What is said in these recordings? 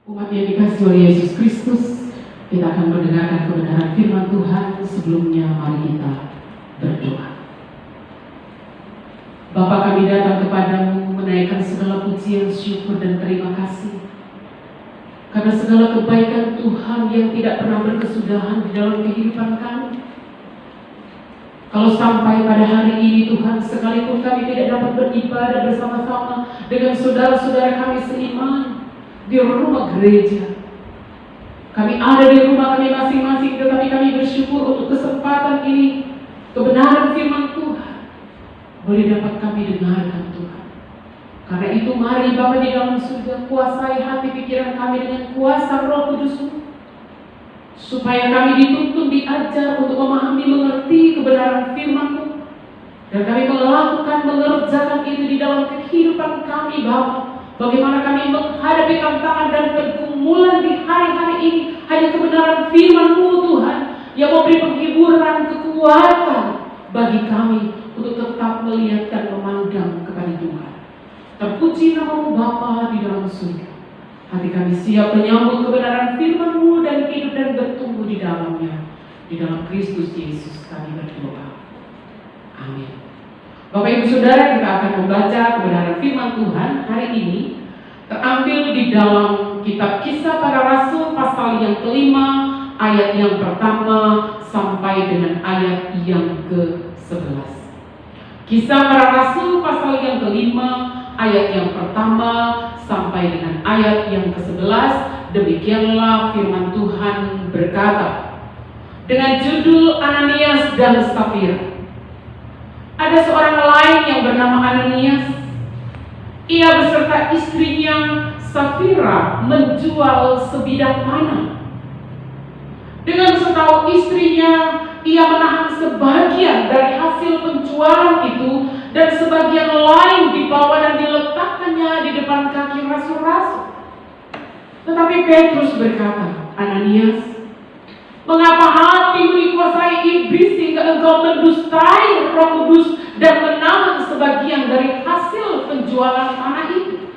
Umat yang dikasihi oleh Yesus Kristus, kita akan mendengarkan kebenaran firman Tuhan. Sebelumnya mari kita berdoa. Bapa, kami datang kepadamu menaikkan segala pujian, syukur dan terima kasih karena segala kebaikan Tuhan yang tidak pernah berkesudahan di dalam kehidupan kami. Kalau sampai pada hari ini Tuhan, sekalipun kami tidak dapat beribadah bersama-sama dengan saudara-saudara kami seiman di rumah gereja, kami ada di rumah kami masing-masing, tetapi kami bersyukur untuk kesempatan ini, kebenaran firman Tuhan boleh dapat kami dengarkan Tuhan. Karena itu mari Bapa di dalam surga, kuasai hati pikiran kami dengan kuasa Roh Kudus-Mu, supaya kami dituntun, diajar untuk memahami, mengerti kebenaran firman-Mu, dan kami melakukan, mengerjakan itu di dalam kehidupan kami Bapa. Bagaimana kami menghadapi tantangan dan pergumulan di hari-hari ini, hanya kebenaran firman-Mu Tuhan yang memberi penghiburan, kekuatan bagi kami untuk tetap melihat dan memandang kepada Tuhan. Terpuji nama-Mu Bapa di dalam surga. Hati kami siap menyambut kebenaran firman-Mu dan hidup dan bertumbuh di dalamnya. Di dalam Kristus Yesus kami berdoa. Amin. Bapak Ibu Saudara, kita akan membaca kebenaran firman Tuhan hari ini terambil di dalam kitab Kisah Para Rasul pasal yang kelima, ayat yang pertama sampai dengan ayat yang ke-11. Kisah Para Rasul pasal yang kelima, ayat yang pertama sampai dengan ayat yang ke-11. Demikianlah firman Tuhan berkata, dengan judul Ananias dan Safira. Ada seorang lain yang bernama Ananias. Ia beserta istrinya Safira menjual sebidang tanah. Dengan setahu istrinya, ia menahan sebagian dari hasil penjualan itu, dan sebagian lain dibawa dan diletakkannya di depan kaki rasul-rasul. Petrus berkata, Ananias, mengapa hatimu dikuasai iblis sehingga engkau mendustai Roh Kudus dan menahan sebagian dari hasil penjualan tanah itu?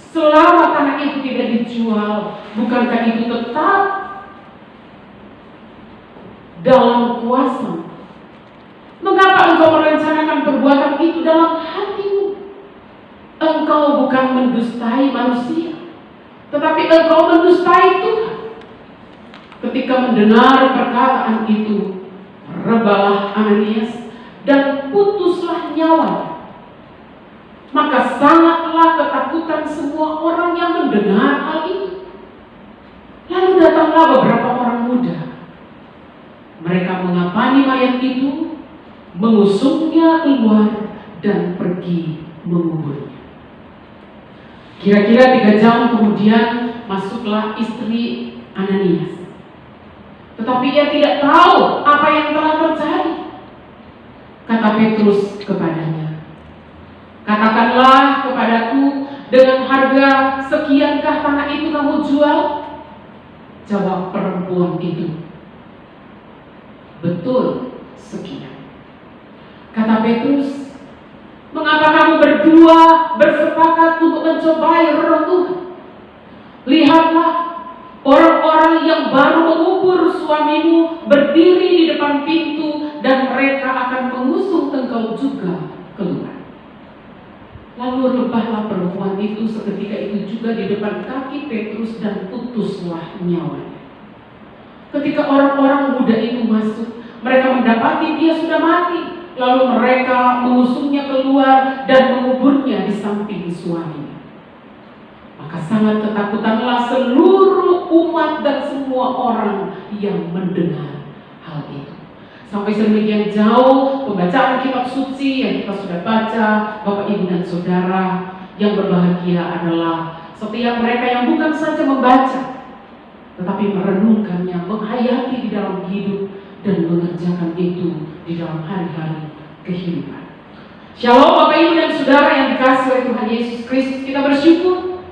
Selama tanah itu tidak dijual, bukankah itu tetap dalam kuasa? Mengapa engkau merencanakan perbuatan itu dalam hatimu? Engkau bukan mendustai manusia, tetapi engkau mendustai Tuhan. Ketika mendengar perkataan itu, rebalah Ananias dan putuslah nyawa. Maka sangatlah ketakutan semua orang yang mendengar hal itu. Lalu datanglah beberapa orang muda. Mereka mengapani mayat itu, mengusungnya keluar dan pergi menguburnya. Kira-kira 3 jam kemudian masuklah istri Ananias. Tetapi ia tidak tahu apa yang telah terjadi. Kata Petrus kepadanya, katakanlah kepadaku, dengan harga sekiankah tanah itu kamu jual? Jawab perempuan itu, betul, sekian. Kata Petrus, mengapa kamu berdua bersepakat untuk mencobai Roh Tuhan? Lihatlah, orang-orang yang baru mengubur suamimu berdiri di depan pintu dan mereka akan mengusung engkau juga keluar. Lalu rebahlah perempuan itu seketika itu juga di depan kaki Petrus dan putuslah nyawanya. Ketika orang-orang muda itu masuk, mereka mendapati dia sudah mati. Lalu mereka mengusungnya keluar dan menguburnya di samping suaminya. Maka sangat ketakutanlah seluruh umat dan semua orang yang mendengar hal itu. Sampai sedemikian jauh pembacaan kitab suci yang kita sudah baca, Bapak, Ibu, dan Saudara, yang berbahagia adalah setiap mereka yang bukan saja membaca, tetapi merenungkannya, menghayati di dalam hidup, dan mengerjakan itu di dalam hari-hari kehidupan. Shalom Bapak, Ibu, dan Saudara yang dikasihi oleh Tuhan Yesus Kristus. Kita bersyukur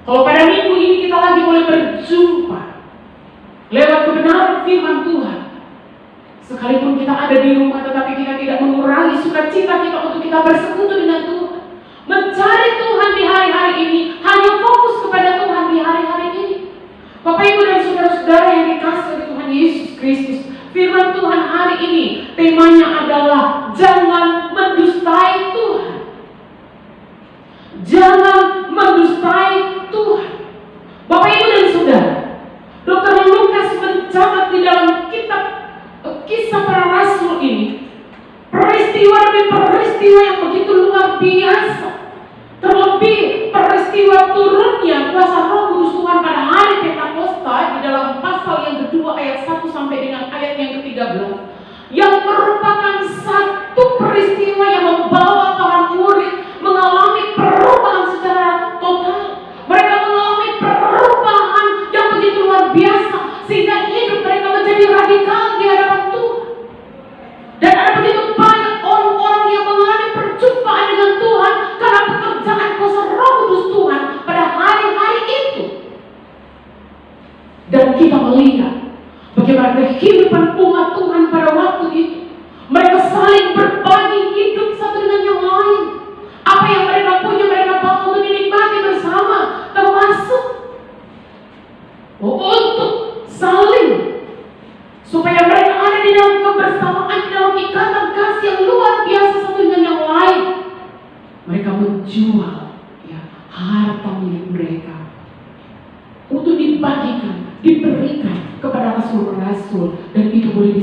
kalau pada minggu ini kita lagi boleh berjumpa lewat kebenaran firman Tuhan. Sekalipun kita ada di rumah, tetapi kita tidak mengurangi sukacita kita untuk kita bersekutu dengan Tuhan, mencari Tuhan di hari-hari ini, hanya fokus kepada Tuhan di hari-hari ini. Bapak, Ibu, dan saudara-saudara yang dikasihi oleh Tuhan Yesus Kristus, firman Tuhan hari ini temanya adalah jangan mendustai Tuhan. Jangan mendustai Tuhan. Bapak, Ibu, dan saudara, Dr. Lukas mencatat di dalam kitab Kisah Para Rasul ini peristiwa demi peristiwa yang begitu luar biasa. Terlebih peristiwa turunnya kuasa Roh Kudus Tuhan pada hari Pentakosta di dalam pasal yang kedua ayat 1 sampai dengan ayat yang ke-13, yang merupakan satu peristiwa yang membawa para murid mengalami perubahan secara total. Mereka mengalami perubahan yang begitu luar biasa sehingga hidup mereka menjadi radikal di hadapan Tuhan. Dan ada begitu banyak orang-orang yang mengalami perjumpaan dengan Tuhan karena pekerjaan kuasa Roh Kudus Tuhan pada hari-hari itu. Dan kita melihat bagaimana kehidupan umat Tuhan pada waktu itu. Mereka saling berbagi hidup satu dengan yang lain. Apa yang mereka punya mereka bawa untuk dinikmati bersama, termasuk untuk saling, supaya mereka ada di dalam kebersamaan, di dalam ikatan kasih yang luar biasa satu dengan yang lain. Mereka menjual harta milik mereka untuk dibagikan, diberikan kepada rasul-rasul, dan itu boleh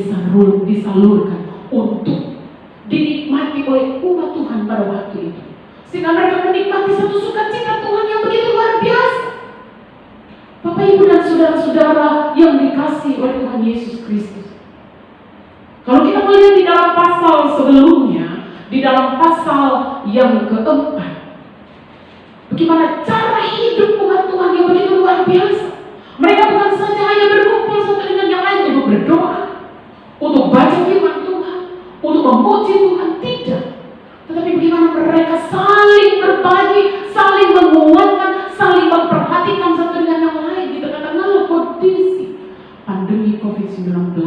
disalurkan untuk dinikmati oleh umat Tuhan pada waktu itu, sehingga mereka menikmati satu sukacita Tuhan yang begitu luar biasa. Bapak, Ibu, dan saudara-saudara yang dikasihi oleh Tuhan Yesus Kristus, kalau kita melihat di dalam pasal sebelumnya, di dalam pasal yang keempat, bagaimana cara hidup umat Tuhan yang begitu luar biasa. Mereka bukan saja hanya berkumpul satu dengan yang lain untuk berdoa, untuk baca firman Tuhan, untuk memuji Tuhan, tidak. Tetapi bagaimana mereka saling berbagi, saling menguatkan, saling memperhatikan satu dengan yang lain. COVID-19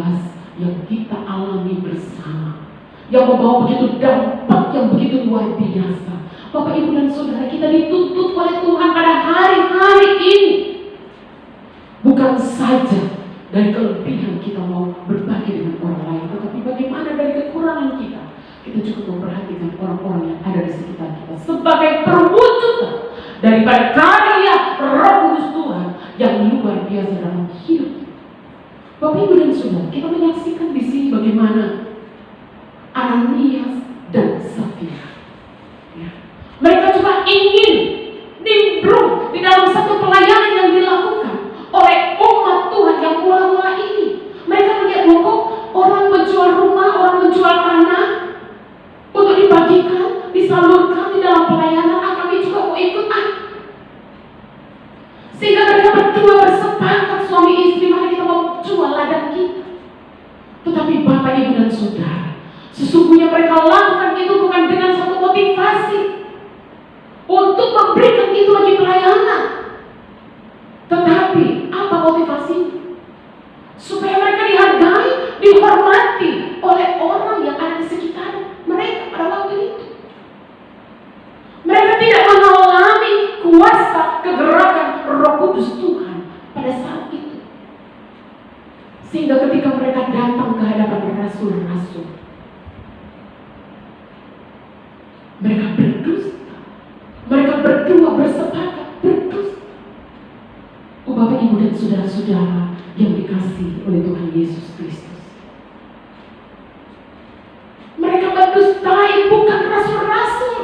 yang kita alami bersama, yang membawa begitu dampak yang begitu luar biasa. Bapak, Ibu, dan Saudara, kita dituntut oleh Tuhan pada hari-hari ini bukan saja dari kelebihan kita mau berbagi dengan orang lain, tetapi bagaimana dari kekurangan kita juga memperhatikan orang-orang yang ada di sekitar kita sebagai perwujudan daripada karya Roh Kudus Tuhan yang luar biasa dalam hidup kita. Bapak, Ibu, dan Saudara, kita menyaksikan di sini bagaimana Ananias dan Safira, ya, mereka juga ingin nimbrung di dalam satu pelayanan yang dilakukan oleh umat Tuhan yang mula-mula ini. Mereka melihat kok orang menjual rumah, orang menjual tanah untuk dibagikan, disalurkan di dalam pelayanan. Kami juga mau ikut. Sehingga mereka berdua bersepakat, suami istri, mari kita mau jual ladang kita. Tetapi Bapak, Ibu, dan Saudara, sesungguhnya mereka lakukan itu bukan dengan satu motivasi untuk memberikan itu bagi pelayanan. Tetapi apa motivasinya? Supaya mereka dihargai, dihormati oleh orang yang ada di sekitar mereka pada waktu itu. Mereka tidak mengalami kuasa kegerakan Roh Kudus Tuhan pada saat itu. Sehingga ketika mereka datang ke hadapan rasul-rasul, mereka berdusta. Mereka berdua bersepakat berdusta. Bapak, Ibu, dan saudara-saudara yang dikasihi oleh Tuhan Yesus Kristus, mereka mendustai bukan rasul-rasul,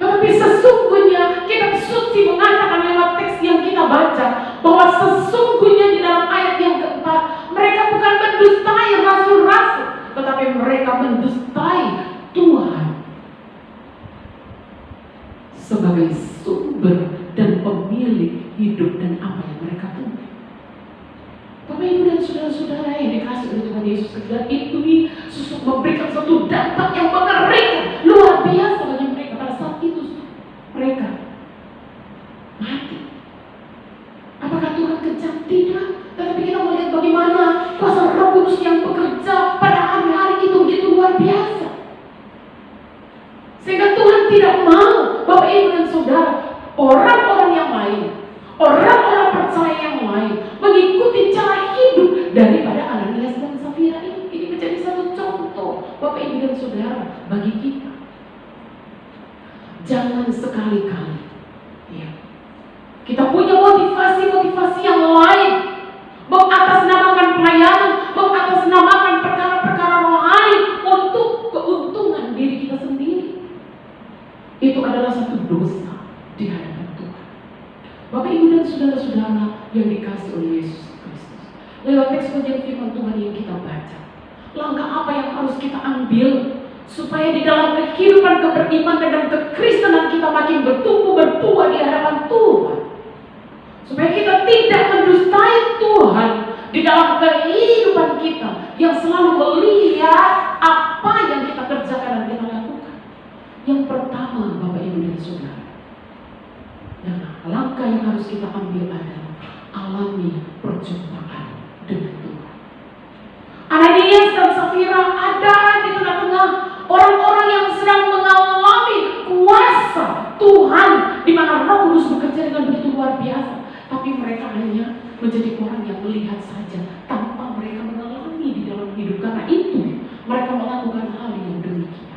tetapi sesungguhnya kitab suci mengatakan lewat teks yang kita baca bahwa sesungguhnya di dalam ayat yang keempat, mereka bukan mendustai rasul-rasul, tetapi mereka mendustai Tuhan sebagai sumber dan pemilik hidup dan apa yang mereka punya. Bapak, Ibu, dan saudara-saudara yang dikasih oleh Tuhan Yesus Kristus, itu memberikan suatu dampak yang mengerikan luar biasa bagi mereka. Pada saat itu mereka mati. Apakah Tuhan kejam? Tidak. Tetapi kita melihat bagaimana kuasa Roh Kudus yang bekerja pada hari-hari itu begitu luar biasa. Sehingga Tuhan tidak mau, Bapak, Ibu, dan saudara, orang-orang yang lain, orang-orang percaya yang lain mengikuti cara hidup daripada Ananias dan Safira ini. Ini menjadi satu contoh, Bapak, Ibu, dan saudara, bagi kita. Jangan sekali-kali, ya, kita punya motivasi-motivasi yang lain, mengatasnamakan pelayanan, mengatasnamakan perkara-perkara rohani untuk keuntungan diri kita sendiri. Itu adalah satu dosa di hadapan Tuhan. Bapak, Ibu, dan saudara-saudara yang dikasihi oleh Yesus Kristus, lewat teks bagian firman Tuhan yang kita baca, langkah apa yang harus kita ambil supaya di dalam kehidupan keberimanan dan kekristenan kita makin bertumbuh berbuah di hadapan Tuhan, supaya kita tidak mendustai Tuhan di dalam kehidupan kita yang selalu melihat apa yang kita kerjakan dan kita lakukan. Yang pertama, Bapak, Ibu, dan saudara, yang langkah yang harus kita ambil adalah alami perjumpaan dengan Tuhan. Ananias dan Safira ada di tengah-tengah orang-orang yang sedang mengalami kuasa Tuhan, di mana Roh Kudus bekerja dengan begitu luar biasa. Tapi mereka hanya menjadi orang yang melihat saja tanpa mereka mengalami di dalam hidup. Karena itu mereka melakukan hal yang demikian.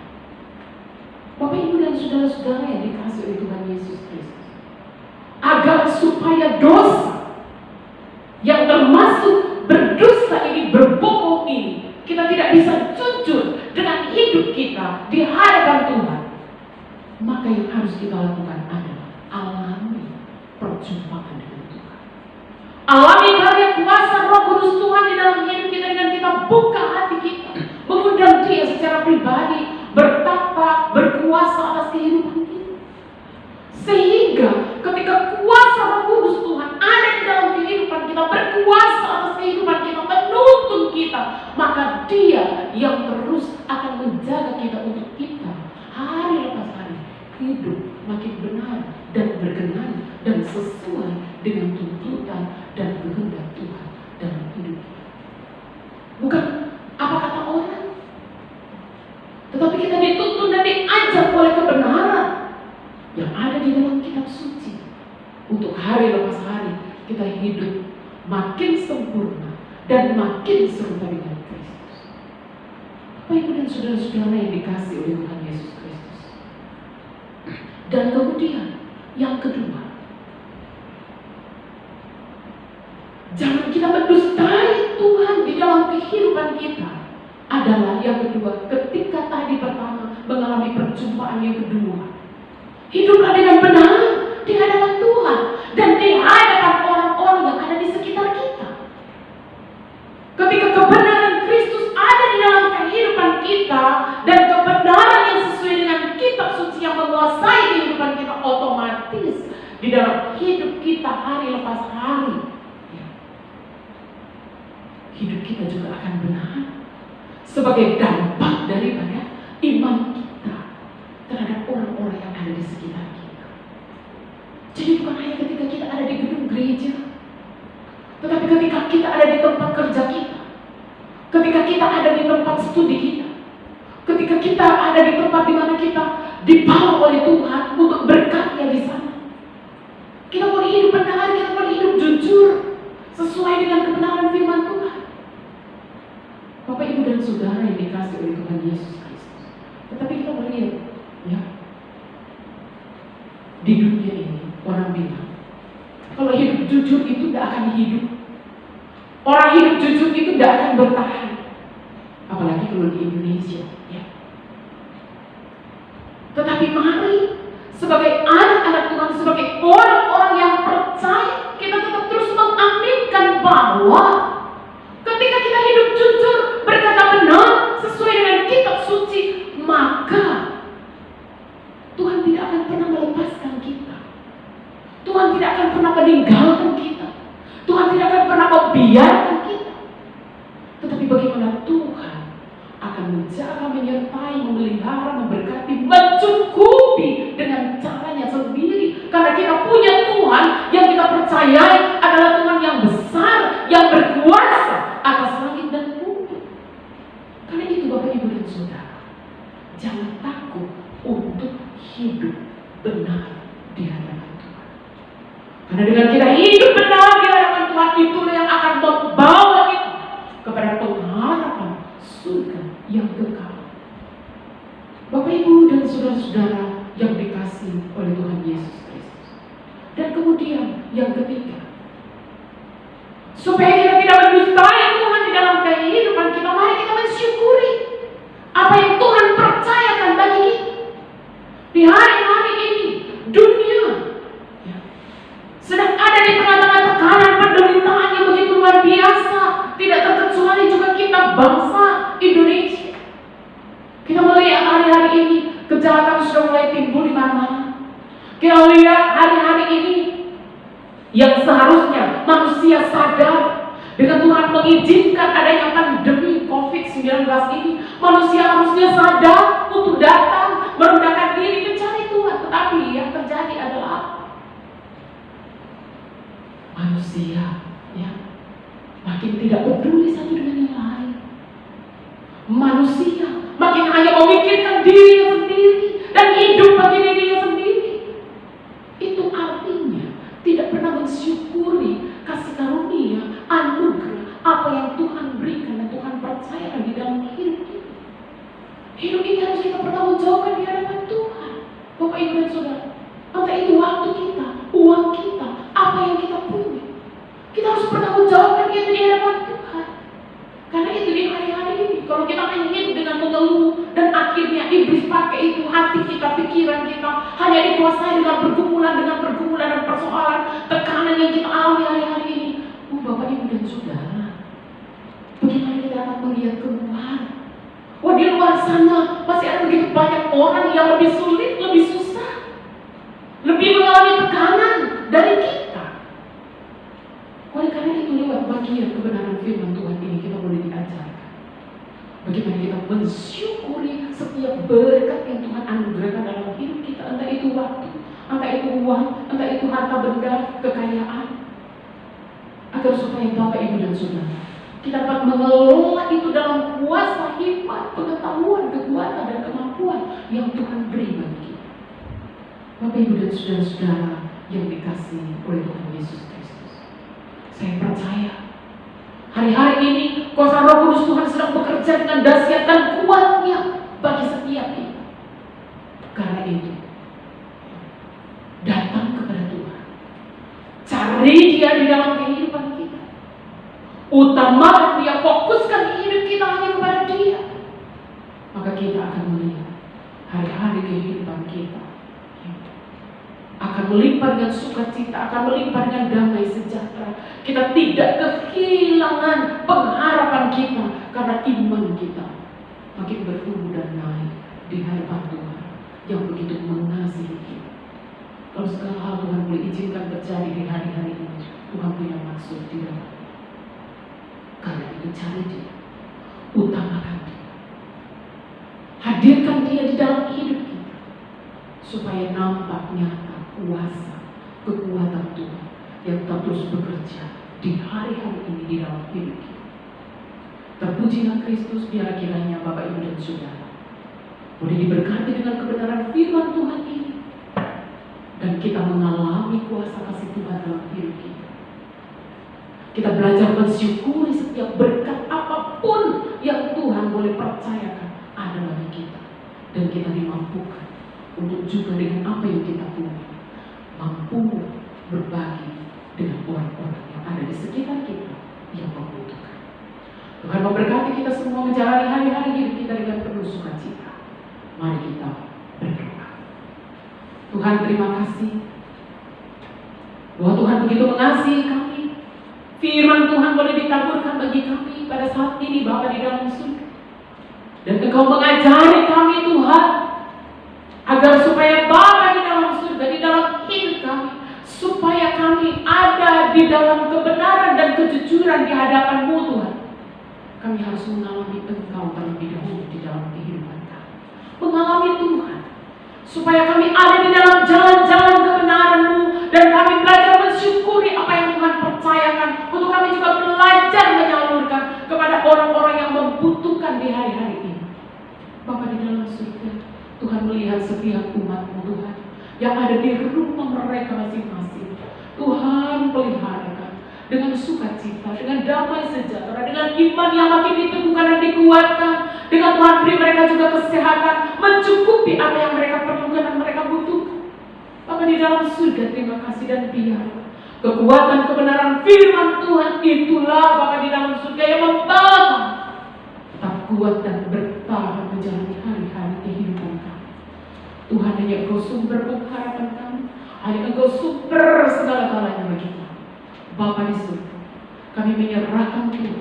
Bapak, Ibu, dan saudara-saudara yang dikasihi oleh Tuhan Yesus Kristus, agar supaya dosa yang termasuk berdosa ini, berbohong ini, kita tidak bisa jujur dengan hidup kita di hadapan Tuhan, maka yang harus kita lakukan adalah alami perjumpaan dengan Tuhan. Alami karya kuasa Roh Kudus Tuhan di dalam hidup kita dengan kita buka hati kita, mengundang Dia secara pribadi, bertapa, berkuasa atas kehidupan kita. Sehingga ketika kuasa Roh Kudus Tuhan ada di dalam kehidupan kita, berkuasa atas kehidupan kita, menuntun kita, maka Dia yang terus akan menjaga kita untuk kita hari lepas hari hidup makin benar dan berkenan dan sesuai dengan tuntutan dan kehendak Tuhan hari lepas hari kita hidup makin sempurna dan makin serupa dengan Kristus. Bapak Ibu dan saudara-saudara yang dikasihi oleh Tuhan Yesus Kristus. Dan kemudian yang kedua, jangan kita mendustai Tuhan di dalam kehidupan kita. Adalah yang kedua, ketika tadi pertama mengalami perjumpaan yang kedua, hiduplah dengan benar di hadapan Tuhan dan di hadapan orang-orang yang ada di sekitar kita. Ketika kebenaran Kristus ada di dalam kehidupan kita dan kebenaran yang sesuai dengan kitab suci yang menguasai kehidupan kita, otomatis di dalam hidup kita hari lepas hari, hidup kita juga akan benar sebagai dampak daripada iman kita terhadap orang-orang yang ada di sekitar kita. Jadi bukan hanya ketika kita ada di gedung gereja, tetapi ketika kita ada di tempat kerja kita, ketika kita ada di tempat studi kita, ketika kita ada di tempat di mana kita dibawa oleh Tuhan untuk berkarya di sana. Kita boleh hidup benar, kita boleh hidup jujur sesuai dengan kebenaran firman Tuhan. Bapak, Ibu dan saudara yang dikasihi oleh Tuhan Yesus Kristus. Tetapi kita melihat, ya, di dunia ini orang bilang kalau hidup jujur itu tidak akan hidup. Orang hidup jujur itu tidak akan bertahan. Apalagi kalau di Indonesia, ya. Tetapi mari sebagai anak-anak Tuhan, sebagai orang-orang yang percaya, kita tetap terus mengaminkan bahwa ketika kita hidup jujur, berkata benar sesuai dengan kitab suci, maka Tuhan tidak akan pernah melepaskan kita. Tuhan tidak akan pernah meninggalkan kita. Tuhan tidak akan pernah membiarkan kita. Tetapi bagaimana Tuhan akan menjaga, menyertai, memelihara, memberkati, mencukupi dengan caranya sendiri. Karena kita punya Tuhan yang kita percayai adalah Tuhan yang besar, yang berkuasa atas langit dan bumi. Karena itu Bapak, Ibu dan saudara, jangan takut untuk hidup benar di hadapan Tuhan. Karena dengan kita hidup benar di hadapan Tuhan, itulah yang akan membawa kita kepada pengharapan surga yang kekal. Bapak, Ibu dan saudara-saudara yang dikasihi oleh Tuhan Yesus Kristus. Dan kemudian yang ketiga, supaya kita tidak mendustai Tuhan di dalam kehidupan kita, mari kita mensyukuri apa yang Tuhan percayakan bagi kita. Di hari-hari ini dunia, ya, sedang ada di tengah-tengah tekanan penderitaan yang begitu luar biasa. Tidak terkecuali juga kita bangsa Indonesia. Kita melihat hari-hari ini kejahatan sudah mulai timbul di mana-mana. Kita lihat hari-hari ini yang seharusnya manusia sadar dengan Tuhan mengizinkan adanya pandemi COVID-19 ini, manusia harusnya sadar untuk datang merendahkan diri mencari Tuhan. Tetapi yang terjadi adalah manusia, ya, makin tidak peduli satu dengan yang lain. Manusia makin hanya memikirkan dirinya sendiri dan hidup bagi dirinya sendiri. Itu artinya tidak pernah mensyukuri kasih karunia, anugerah, apa yang Tuhan berikan dan Tuhan percayakan di dalam hidup kita. Hidup ini harus kita pertanggungjawabkan di hadapan Tuhan. Bapak, Ibu dan saudara, entah itu waktu kita, uang kita, apa yang kita punya, kita harus pertanggungjawabkan itu di hadapan Tuhan. Karena itu di hari-hari ini, kalau kita hanya hidup dengan mengeluh dan akhirnya iblis pakai itu hati kita, pikiran kita, hanya dikuasai dengan pergumulan dan persoalan, tekanan yang kita alami hari-hari ini. Bapak, Ibu dan saudara, bagaimana kita akan melihat keluar? Di luar sana masih ada begitu banyak orang yang lebih sulit, lebih susah, lebih mengalami tekanan dari kita. Oleh karena itu, lewat bagian kebenaran firman Tuhan ini kita boleh diajarkan bagaimana kita mensyukuri setiap berkat yang Tuhan anugerahkan dalam hidup kita, entah itu waktu, entah itu uang, entah itu harta benda, kekayaan, agar supaya Bapak, Ibu dan saudara, kita dapat mengelola itu dalam kuasa, hikmat, pengetahuan, kekuatan dan kemampuan yang Tuhan beri bagi kita. Bapak, Ibu dan saudara-saudara yang dikasihi oleh Tuhan Yesus Kristus. Saya percaya hari-hari ini kuasa Roh Kudus Tuhan sedang bekerja dengan dahsyat dan kuatnya bagi setiap kita. Karena itu, datang kepada Tuhan, cari Dia di dalam kehidupan kita, utamakan Dia, fokuskan hidup kita hanya kepada Dia, maka kita akan melihat hari-hari kehidupan kita akan melimpah dengan sukacita, akan melimpah dengan damai sejahtera. Kita tidak kehilangan pengharapan kita karena iman kita makin bertumbuh dan naik di hadapan Tuhan yang begitu mengasihi kita. Kalau segala hal Tuhan boleh izinkan terjadi di hari-hari ini, Tuhan punya maksud di dalam. Karena itu cari Dia, utamakan Dia, hadirkan Dia di dalam hidup kita, supaya nampak nyata kuasa, kekuatan Tuhan yang tetap terus bekerja di hari-hari ini di dalam hidup kita. Terpujilah Kristus. Biar kiranya Bapak Ibu dan Saudara boleh diberkati dengan kebenaran firman Tuhan ini, dan kita mengalami kuasa kasih Tuhan dalam hidup kita. Kita belajar mensyukuri setiap berkat apapun yang Tuhan boleh percayakan ada bagi kita, dan kita dimampukan untuk juga dengan apa yang kita punya mampu berbagi dengan orang-orang yang ada di sekitar kita yang membutuhkan. Tuhan memberkati kita semua menjalani hari-hari hidup kita dengan penuh sukacita. Mari kita berdoa. Tuhan, terima kasih bahwa Tuhan begitu mengasihi kami. Firman Tuhan boleh ditaburkan bagi kami pada saat ini Bapa di dalam surga. Dan Engkau mengajari kami Tuhan, agar supaya Bapa di dalam surga, di dalam hidup kami, supaya kami ada di dalam kebenaran dan kejujuran di hadapan-Mu Tuhan. Kami harus mengalami Engkau terlebih dahulu di dalam kehidupan kami. Mengalami Tuhan, supaya kami ada di dalam jalan-jalan kebenaran-Mu, dan kami belajar mensyukuri apa yang Tuhan percayakan, untuk kami juga belajar menyalurkan kepada orang-orang yang membutuhkan di hari-hari ini. Bapa di dalam surga, Tuhan melihat setiap umat-Mu Tuhan yang ada di rumah mereka masing-masing. Tuhan peliharakan dengan sukacita, dengan damai sejahtera, dengan iman yang makin diteguhkan dan dikuatkan. Dengan Tuhan beri mereka juga kesehatan, mencukupi apa yang mereka perlukan dan mereka butuhkan. Bapa di dalam surga, terima kasih, dan biar kekuatan kebenaran firman Tuhan itulah Bapa di dalam surga yang membawa tetap kuat dan bertahan menjalani hari-hari kehidupan kami. Tuhan, hanya Engkau sumber pengharapan kami, hanya Engkau sumber segala-galanya bagi kami. Bapa di surga, kami menyerahkan Tuhan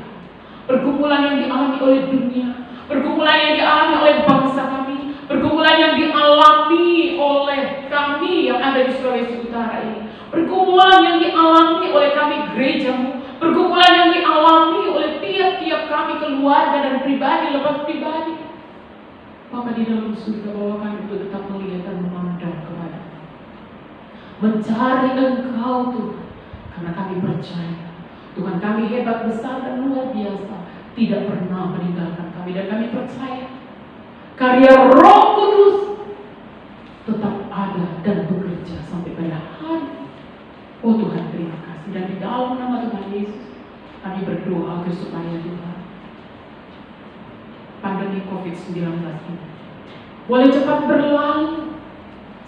pergumulan yang dialami oleh dunia, pergumulan yang dialami oleh bangsa kami, pergumulan yang dialami oleh kami yang ada di Sulawesi Utara ini, pergumulan yang dialami oleh kami gereja-Mu, pergumulan yang dialami oleh tiap-tiap kami keluarga dan pribadi lepas pribadi. Bapa di dalam surga, bahwa kami untuk tetap melihat dan memandang kepada, mencari Engkau Tuhan, karena kami percaya Tuhan kami hebat, besar, dan luar biasa, tidak pernah meninggalkan kami, dan kami percaya karya Roh Kudus tetap ada dan bekerja sampai pada hari. Oh Tuhan, terima kasih, dan di dalam nama Tuhan Yesus kami berdoa agar supaya Tuhan pandemi COVID-19 ini boleh cepat berlalu,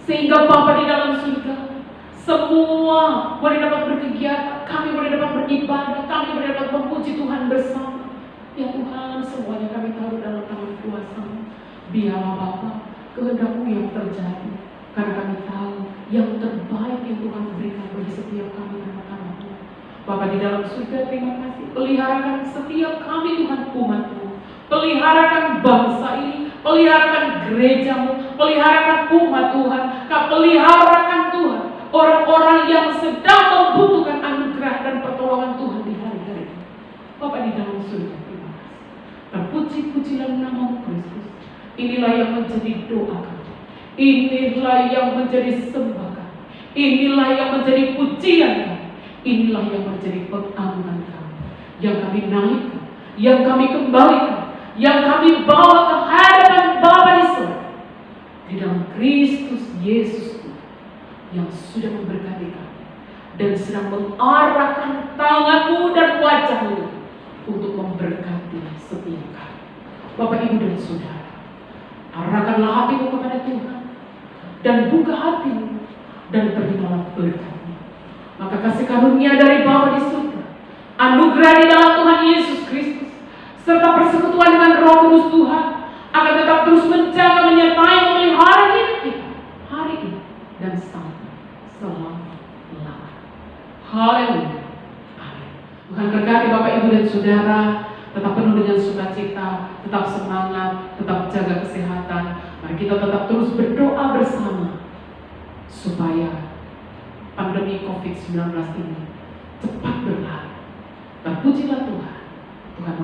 sehingga Bapa di dalam surga semua boleh dapat berkegiatan, kami boleh dapat beribadah, kami boleh dapat memuji Tuhan bersama. Ya Tuhan, semuanya kami taruh dalam tangan kuasa-Mu. Biarlah Bapa, kehendak-Mu yang terjadi, karena kami tahu yang terbaik yang Tuhan berikan bagi setiap kami anak-anak-Mu. Bapa di dalam surga, terima kasih. Peliharakan setiap kami Tuhan, umat-Mu. Peliharakan bangsa ini, peliharakan gereja-Mu, peliharakan umat Tuhan. Peliharakan Tuhan orang-orang yang sedang membutuhkan anugerah dan pertolongan Tuhan di hari-hari ini. Bapa di dalam surga, terima kasih. Terpuji-pujilah nama-Mu Kristus. Inilah yang menjadi doa kami, inilah yang menjadi sembah kami, inilah yang menjadi pujian kami, inilah yang menjadi pengagungan kami, yang kami naikkan, yang kami kembalikan, yang kami bawa ke hadapan Bapa di surga, di dalam Kristus Yesus yang sudah memberkati kami dan sedang mengarahkan tanganmu dan wajahmu untuk memberkati setiap kami. Bapak, Ibu, dan Saudara, arahkanlah hatimu kepada Tuhan dan buka hatimu dan terimalah berkat-Nya. Maka kasih karunia dari Bapa di surga, anugerah di dalam Tuhan Yesus Kristus, serta persekutuan dengan Roh Kudus Tuhan akan tetap terus menjaga, menyertai, memelihara hidup kita hari ini dan sampai selama-lamanya. Haleluya. Amin. Tuhan berkati Bapak, Ibu, dan Saudara. Tetap penuh dengan sukacita, tetap semangat, tetap jaga kesehatan. Mari kita tetap terus berdoa bersama supaya pandemi COVID-19 ini cepat berlalu. Dan pujilah Tuhan, Tuhan